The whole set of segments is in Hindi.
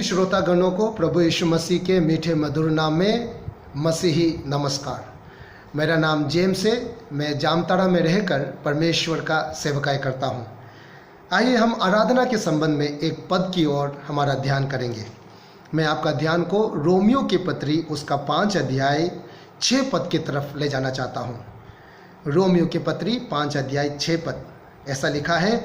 सभी श्रोतागणों को प्रभु यीशु मसीह के मीठे मधुर नाम में मसीही नमस्कार। मेरा नाम जेम्स है। मैं जामताड़ा में रहकर परमेश्वर का सेवकाई करता हूँ। आइए हम आराधना के संबंध में एक पद की ओर हमारा ध्यान करेंगे। मैं आपका ध्यान को रोमियो की पत्री उसका 5 अध्याय 6 पद की तरफ ले जाना चाहता हूँ। रोमियो की पत्री 5 अध्याय 6 पद ऐसा लिखा है,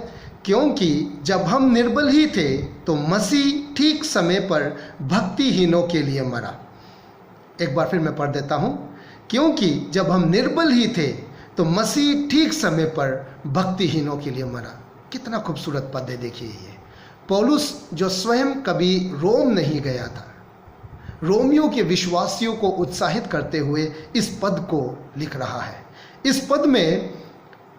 क्योंकि जब हम निर्बल ही थे तो मसीह ठीक समय पर भक्तिहीनों के लिए मरा। एक बार फिर मैं पढ़ देता हूँ, क्योंकि जब हम निर्बल ही थे तो मसीह ठीक समय पर भक्तिहीनों के लिए मरा। कितना खूबसूरत पद है, देखिए ये पौलुस जो स्वयं कभी रोम नहीं गया था, रोमियो के विश्वासियों को उत्साहित करते हुए इस पद को लिख रहा है। इस पद में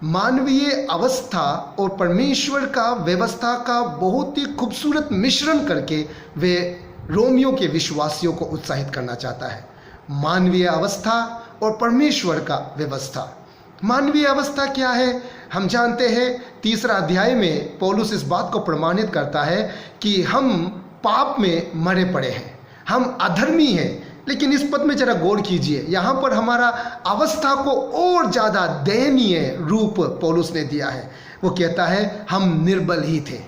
मानवीय अवस्था और परमेश्वर का व्यवस्था का बहुत ही खूबसूरत मिश्रण करके वे रोमियो के विश्वासियों को उत्साहित करना चाहता है। मानवीय अवस्था और परमेश्वर का व्यवस्था। मानवीय अवस्था क्या है? हम जानते हैं 3 अध्याय में पौलुस इस बात को प्रमाणित करता है कि हम पाप में मरे पड़े हैं, हम अधर्मी हैं। लेकिन इस पद में जरा गौर कीजिए, यहाँ पर हमारा अवस्था को और ज़्यादा दयनीय रूप पौलुस ने दिया है। वो कहता है हम निर्बल ही थे।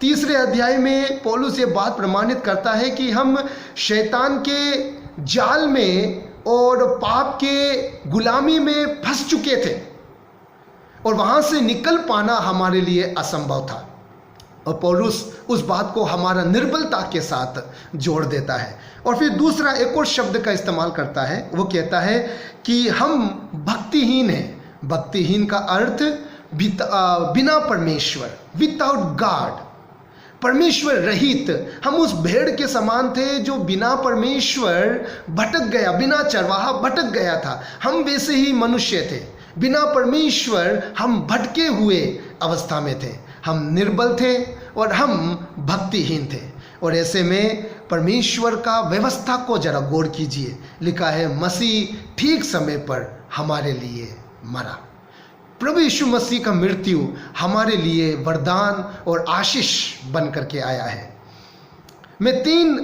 3 अध्याय में पौलुस ये बात प्रमाणित करता है कि हम शैतान के जाल में और पाप के गुलामी में फंस चुके थे और वहाँ से निकल पाना हमारे लिए असंभव था। और पौलुस उस बात को हमारा निर्बलता के साथ जोड़ देता है। और फिर दूसरा एक और शब्द का इस्तेमाल करता है, वो कहता है कि हम भक्तिहीन हैं। भक्तिहीन का अर्थ बिना परमेश्वर, विदाउट गॉड, परमेश्वर रहित। हम उस भेड़ के समान थे जो बिना परमेश्वर भटक गया, बिना चरवाहा भटक गया था। हम वैसे ही मनुष्य थे, बिना परमेश्वर हम भटके हुए अवस्था में थे। हम निर्बल थे और हम भक्तिहीन थे। और ऐसे में परमेश्वर का व्यवस्था को जरा गौर कीजिए। लिखा है मसीह ठीक समय पर हमारे लिए मरा। प्रभु यीशु मसीह का मृत्यु हमारे लिए वरदान और आशीष बन करके आया है। मैं 3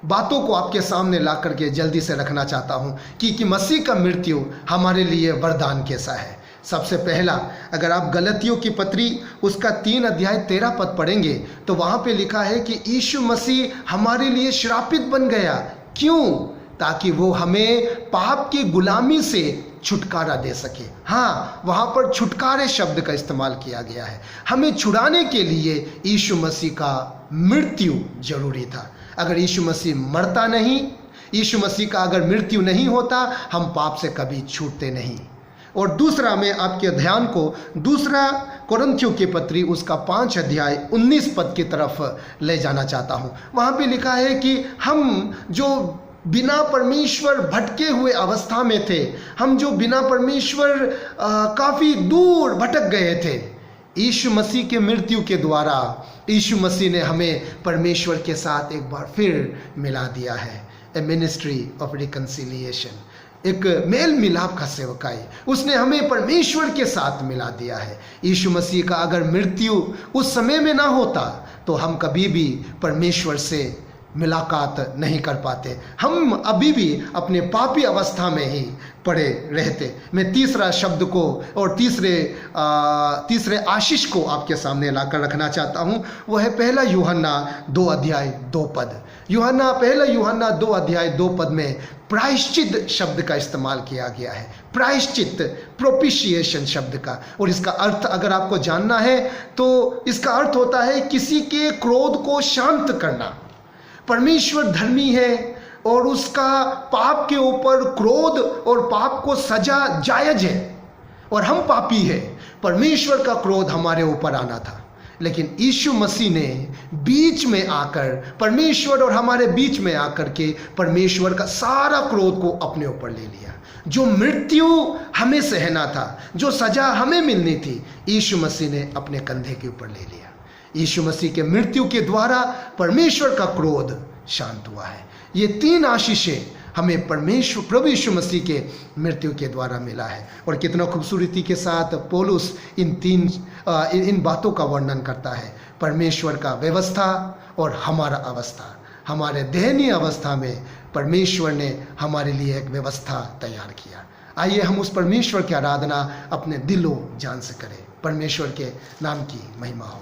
बातों को आपके सामने ला करके जल्दी से रखना चाहता हूँ कि मसीह का मृत्यु हमारे लिए वरदान कैसा है। सबसे पहला, अगर आप गलतियों की पत्री उसका 3 अध्याय 13 पद पढ़ेंगे तो वहाँ पे लिखा है कि यीशु मसीह हमारे लिए श्रापित बन गया। क्यों? ताकि वो हमें पाप की गुलामी से छुटकारा दे सके। हाँ, वहाँ पर छुटकारे शब्द का इस्तेमाल किया गया है। हमें छुड़ाने के लिए यीशु मसीह का मृत्यु जरूरी था। अगर यीशु मसीह मरता नहीं, यीशु मसीह का अगर मृत्यु नहीं होता, हम पाप से कभी छूटते नहीं। और दूसरा, मैं आपके ध्यान को 2 कोरिन्थियों की पत्री उसका 5 अध्याय 19 पद की तरफ ले जाना चाहता हूँ। वहाँ पे लिखा है कि हम जो बिना परमेश्वर भटके हुए अवस्था में थे, हम जो बिना परमेश्वर काफ़ी दूर भटक गए थे, यीशु मसीह के मृत्यु के द्वारा यीशु मसीह ने हमें परमेश्वर के साथ एक बार फिर मिला दिया है। ए मिनिस्ट्री ऑफ रिकन्सिलिएशन, एक मेल मिलाप का सेवकाई। उसने हमें परमेश्वर के साथ मिला दिया है। यीशु मसीह का अगर मृत्यु उस समय में ना होता तो हम कभी भी परमेश्वर से मुलाकात नहीं कर पाते। हम अभी भी अपने पापी अवस्था में ही पड़े रहते। मैं तीसरा शब्द को और तीसरे आशीष को आपके सामने लाकर रखना चाहता हूँ। वो है 1 यूहन्ना 2 अध्याय 2 पद। 1 यूहन्ना 2 अध्याय 2 पद में प्रायश्चित शब्द का इस्तेमाल किया गया है। प्रायश्चित, प्रोपिशिएशन शब्द का। और इसका अर्थ अगर आपको जानना है तो इसका अर्थ होता है किसी के क्रोध को शांत करना। परमेश्वर धर्मी है और उसका पाप के ऊपर क्रोध और पाप को सजा जायज है, और हम पापी हैं। परमेश्वर का क्रोध हमारे ऊपर आना था, लेकिन यीशु मसीह ने बीच में आकर, परमेश्वर और हमारे बीच में आकर के परमेश्वर का सारा क्रोध को अपने ऊपर ले लिया। जो मृत्यु हमें सहना था, जो सजा हमें मिलनी थी, यीशु मसीह ने अपने कंधे के ऊपर ले लिया। यीशु मसीह के मृत्यु के द्वारा परमेश्वर का क्रोध शांत हुआ है। ये 3 आशीषें हमें परमेश्वर प्रभु यीशु मसीह के मृत्यु के द्वारा मिला है। और कितना खूबसूरती के साथ पौलुस इन बातों का वर्णन करता है, परमेश्वर का व्यवस्था और हमारा अवस्था। हमारे दयनीय अवस्था में परमेश्वर ने हमारे लिए एक व्यवस्था तैयार किया। आइए हम उस परमेश्वर की आराधना अपने दिलो जान से करें। परमेश्वर के नाम की महिमा हो।